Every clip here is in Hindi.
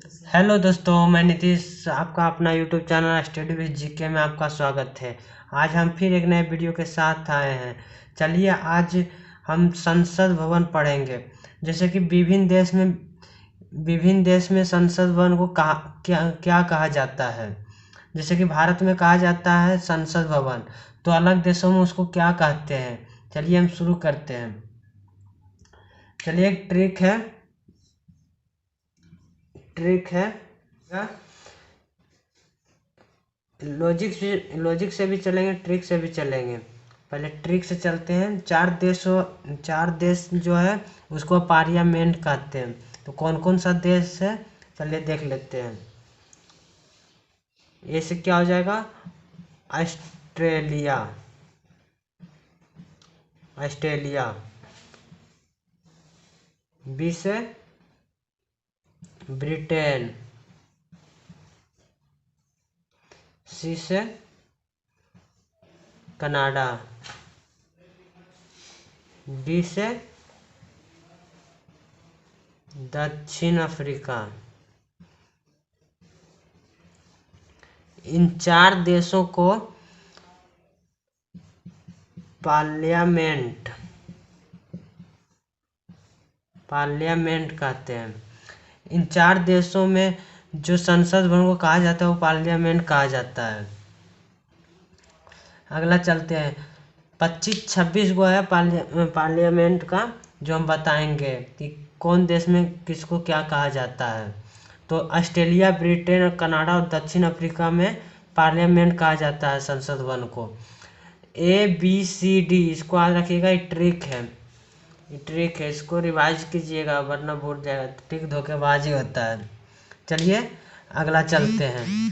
हेलो दोस्तों, मैं नीतीश आपका अपना YouTube channel study with GK में आपका स्वागत है। आज हम फिर एक नए वीडियो के साथ आए हैं। चलिए आज हम संसद भवन पढ़ेंगे। जैसे कि विभिन्न देश में संसद भवन को क्या कहा जाता है। जैसे कि भारत में कहा जाता है संसद भवन, तो अलग देशों में उसको क्या कहते हैं। चलिए हम शुरू करते हैं। चलिए एक ट्रिक है लॉजिक से भी चलेंगे, ट्रिक से भी चलेंगे। पहले ट्रिक से चलते हैं। चार देश जो है उसको पार्लियामेंट कहते हैं। तो कौन कौन सा देश है, चलिए देख लेते हैं। ए से क्या हो जाएगा? ऑस्ट्रेलिया। ऑस्ट्रेलिया। बी से ब्रिटेन। सी से कनाडा। डी से दक्षिण अफ्रीका। इन चार देशों को पार्लियामेंट कहते हैं। इन चार देशों में जो संसद भवन को कहा जाता है वो पार्लियामेंट कहा जाता है। अगला चलते हैं। 25-26 गो है पार्लियामेंट का, जो हम बताएंगे कि कौन देश में किसको क्या कहा जाता है। तो ऑस्ट्रेलिया, ब्रिटेन और कनाडा और दक्षिण अफ्रीका में पार्लियामेंट कहा जाता है संसद भवन को। ABCD इसको याद रखिएगा, ये ट्रिक है, इसको रिवाइज कीजिएगा वरना भूल जाएगा। ट्रिक धोखेबाजी होता है। चलिए अगला चलते हैं।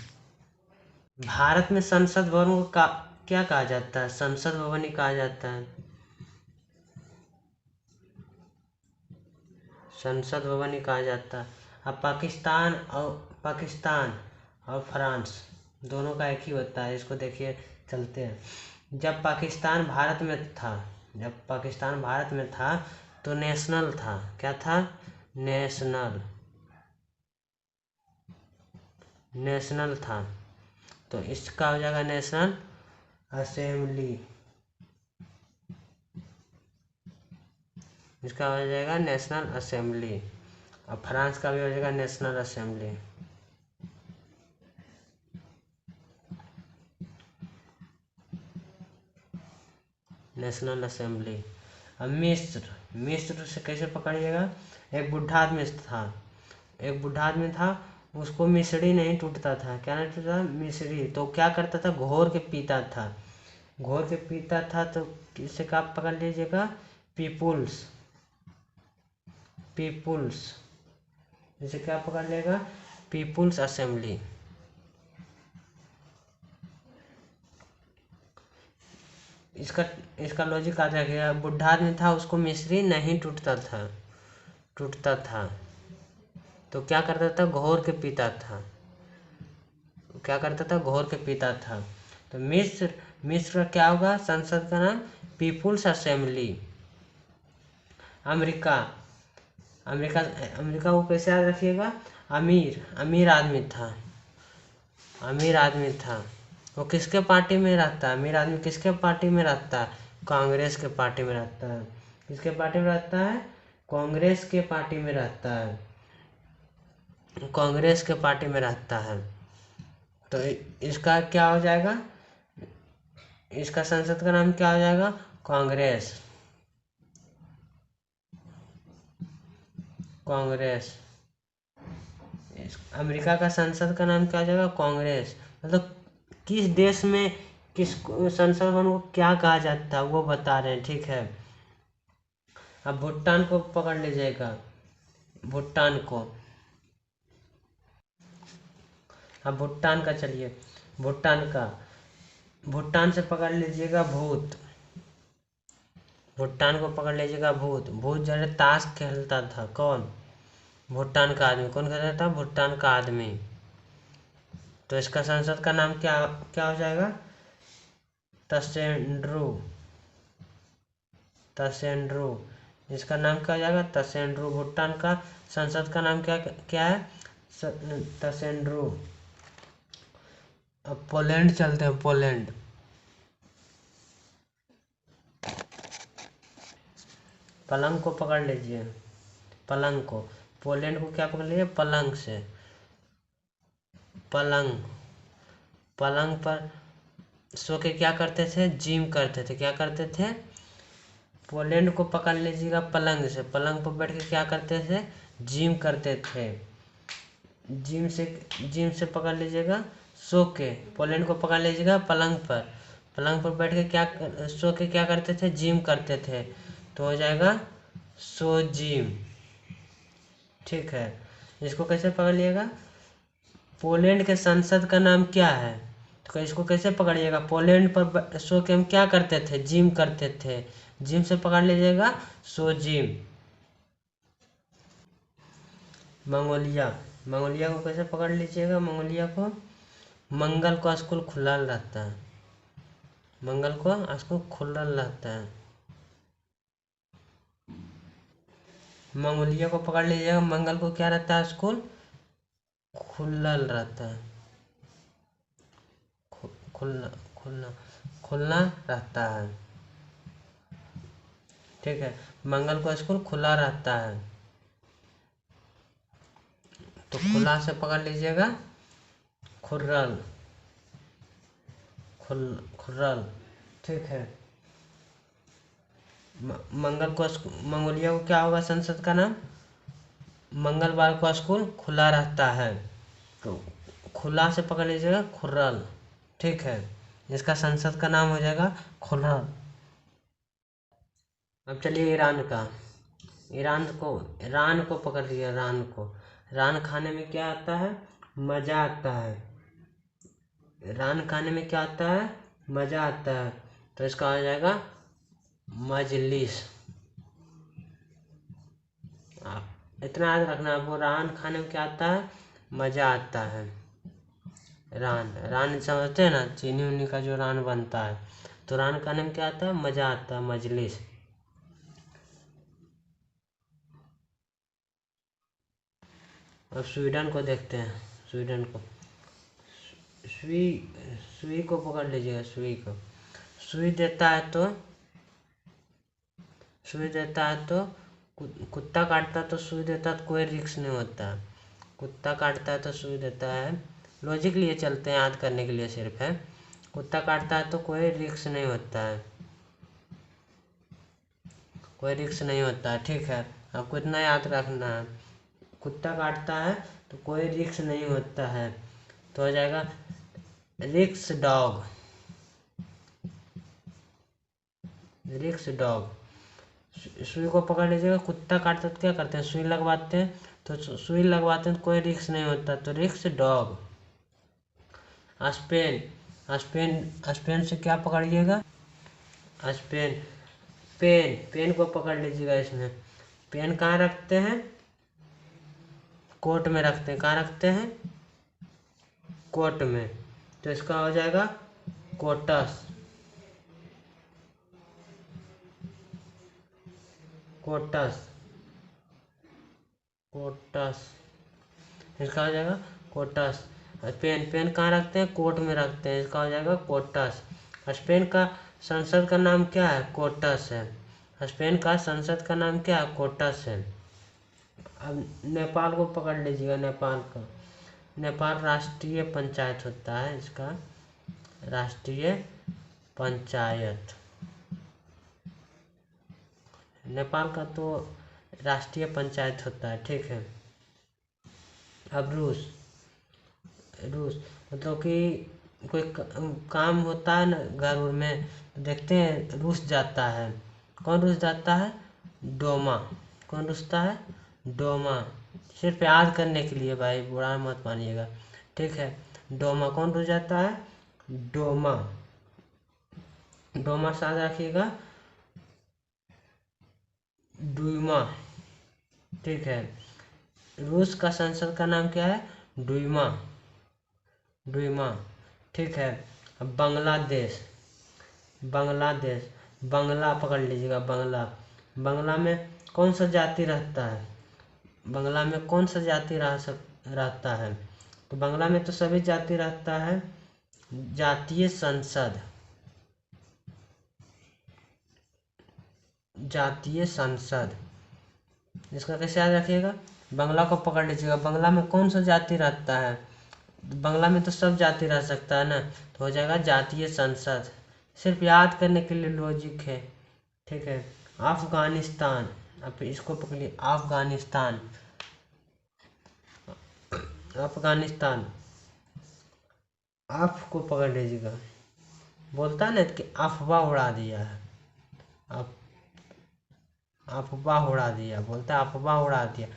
भारत में संसद भवन को क्या कहा जाता है? संसद भवन ही कहा जाता है। संसद भवन ही कहा जाता है। अब पाकिस्तान और फ्रांस दोनों का एक ही होता है। इसको देखिए, चलते हैं। जब पाकिस्तान भारत में था तो नेशनल था। क्या था? नेशनल था। तो इसका हो जाएगा नेशनल असेंबली। इसका हो जाएगा नेशनल असेंबली। और फ्रांस का भी हो जाएगा नेशनल असेंबली। National assembly. अब मिस्र से कैसे पकड़िएगा? एक बुढ़ा आदमी था, उसको मिश्री नहीं टूटता था। क्या नहीं टूटता? मिश्री। तो क्या करता था? घोर के पीता था। तो किससे का पकड़ लीजिएगा? पीपुल्स। इसे क्या पकड़ लेगा? Peoples assembly. इसका लॉजिक आ जाएगा। बुढ़ा आदमी था, उसको मिश्री नहीं टूटता था। तो क्या करता था? घोर के पीता था। तो मिस्र का क्या होगा संसद का नाम? People's assembly. अमेरिका को कैसे याद रखिएगा? अमीर आदमी था। वो किसके पार्टी में रहता है? अमीर आदमी किसके पार्टी में रहता है? कांग्रेस के पार्टी में रहता है। किसके पार्टी में रहता है? कांग्रेस के पार्टी में रहता है। तो इसका क्या हो जाएगा? इसका संसद का नाम क्या हो जाएगा? कांग्रेस। अमेरिका का संसद का नाम क्या हो जाएगा? कांग्रेस। मतलब किस देश में किस संसद भवन को क्या कहा जाता है वो बता रहे हैं, ठीक है। अब भूटान को पकड़ लीजिएगा। अब भूटान का चलिए। भूटान से पकड़ लीजिएगा भूटान को पकड़ लीजिएगा भूत जरा ताश खेलता था। कौन? भूटान का आदमी। कौन खेलता था? भूटान का आदमी। तो इसका संसद का नाम क्या क्या हो जाएगा? तसेंड्रू। इसका नाम क्या हो जाएगा? तसेंड्रू। भूटान का संसद का नाम क्या क्या है? तसेंड्रो। अब पोलैंड चलते हैं, पोलैंड। पलंग को पकड़ लीजिए, पलंग को। पोलैंड को क्या पकड़ लीजिए, पलंग से। पलंग, पलंग पर सो के क्या करते थे, जिम करते थे। क्या करते थे, पोलैंड को पकड़ लीजिएगा पलंग से। पलंग पर बैठ के क्या करते थे, जिम करते थे। जिम से पकड़ लीजिएगा सो के। पोलैंड को पकड़ लीजिएगा पलंग पर। पलंग पर बैठ के क्या सो के क्या करते थे, जिम करते थे। तो हो जाएगा सो जिम। ठीक है, इसको कैसे पकड़ लिएगा, पोलैंड के संसद का नाम क्या है। तो इसको कैसे पकड़िएगा, पोलैंड पर सो के हम क्या करते थे, जिम करते थे। जिम से पकड़ लीजिएगा सो जिम। मंगोलिया, मंगोलिया को कैसे पकड़ लीजिएगा, मंगोलिया को मंगल को स्कूल खुला रहता है। मंगल को स्कूल खुला रहता है। मंगोलिया को पकड़ लीजिएगा, मंगल को क्या रहता है, स्कूल खुला रहता है। खुलना खुलना खुलना रहता है। ठीक है, मंगल को स्कूल खुला रहता है। तो खुला से पकड़ लीजिएगा खुर्रल, खुर्रल। ठीक है, मंगल को मंगोलिया को क्या होगा संसद का नाम, मंगलवार को स्कूल खुला रहता है। तो खुला से पकड़ लीजिएगा खुर्रल। ठीक है, इसका संसद का नाम हो जाएगा खुर्रल। अब चलिए ईरान का। ईरान को पकड़ लिया, रान को। रान खाने में क्या आता है, मज़ा आता है। रान खाने में क्या आता है, मज़ा आता है। तो इसका हो जाएगा मजलिस। आप इतना याद रखना, वो रान खाने में क्या आता है, मज़ा आता है। रान, रान समझते हैं ना, चीनी उनी का जो रान बनता है। तो रान खाने में क्या आता है, मज़ा आता है, मजलिस। अब स्वीडन को देखते हैं, स्वीडन को। सुई को पकड़ लीजिएगा, सुई को। सुई देता है तो कुत्ता काटता है तो सुई देता है तो कोई रिस्क नहीं होता। कुत्ता काटता है तो सुई देता है, लॉजिक लिए चलते हैं, याद करने के लिए सिर्फ है। कुत्ता काटता है तो कोई रिस्क नहीं होता है, कोई रिस्क नहीं होता है। ठीक है, आपको इतना याद रखना है, कुत्ता काटता है तो कोई रिस्क नहीं होता है। तो हो जाएगा रिक्स डॉग, रिक्स डॉग। सुई को पकड़ लीजिएगा, कुत्ता काटता तो क्या करते हैं, सुई लगवाते हैं। तो सुई लगवाते हैं तो कोई रिक्स नहीं होता, तो रिक्स डॉग। स्पेन, स्पेन से क्या पकड़िएगा, स्पेन। पेन को पकड़ लीजिएगा। इसमें पेन कहाँ रखते हैं, कोट में रखते हैं। कहाँ रखते हैं, कोट में। तो इसका हो जाएगा कोटस, कोटस, कोटस। इसका हो जाएगा कोटस। पेन कहाँ रखते हैं, कोट में रखते हैं। इसका हो जाएगा कोटस। स्पेन का संसद का नाम क्या है, कोटस है। स्पेन का संसद का नाम क्या है, कोटस है। अब नेपाल को पकड़ लीजिएगा, नेपाल का। नेपाल राष्ट्रीय पंचायत होता है, इसका राष्ट्रीय पंचायत। नेपाल का तो राष्ट्रीय पंचायत होता है। ठीक है, अब रूस, मतलब कि कोई काम होता है ना घर में, तो देखते हैं रूस जाता है। कौन रूस जाता है, डोमा। कौन रूसता है, डोमा। सिर्फ याद करने के लिए भाई, बुरा मत मानिएगा। ठीक है, डोमा। कौन रूस जाता है, डोमा। डोमा साथ रखिएगा, डुइमा। ठीक है, रूस का संसद का नाम क्या है, डुइमा, डुइमा। ठीक है, अब बांग्लादेश, बांग्लादेश। बांग्ला पकड़ लीजिएगा, बांग्ला। बांग्ला में कौन सा जाति रहता है, बांग्ला में कौन सा जाति रहता है। तो बंगला में तो सभी जाति रहता है। जातीय संसद, जातीय संसद, इसका कैसे याद रखिएगा, बंगला को पकड़ लीजिएगा। बंगला में कौन सा जाति रहता है, बंगला में तो सब जाति रह सकता है ना, तो हो जाएगा जातीय संसद। सिर्फ याद करने के लिए लॉजिक है, ठीक है। अफगानिस्तान, अब इसको पकड़िए, अफगानिस्तान, अफगानिस्तान, अफ को पकड़ लीजिएगा। बोलता है ना कि अफवाह उड़ा दिया है, अफवाह उड़ा दिया, बोलता है अफवाह उड़ा दिया।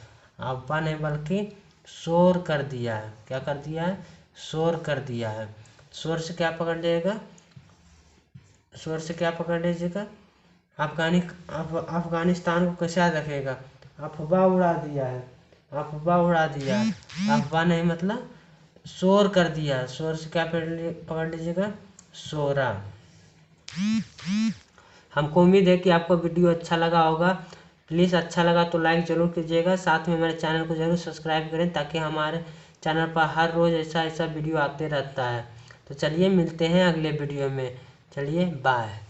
अफवाह नहीं बल्कि शोर कर दिया है। क्या कर दिया है, शोर कर दिया है। शोर से क्या पकड़ लीजिएगा, शोर से क्या पकड़ लीजिएगा, अफगानिस्तान को कैसे याद रखेगा, अफवाह उड़ा दिया है, अफवाह उड़ा दिया। अफवाह नहीं मतलब शोर कर दिया, शोर से क्या पकड़ लीजिएगा, शोरा। हमको उम्मीद है कि आपको वीडियो अच्छा लगा होगा। प्लीज़ अच्छा लगा तो लाइक ज़रूर कीजिएगा, साथ में हमारे चैनल को ज़रूर सब्सक्राइब करें, ताकि हमारे चैनल पर हर रोज़ ऐसा वीडियो आते रहता है। तो चलिए मिलते हैं अगले वीडियो में, चलिए बाय।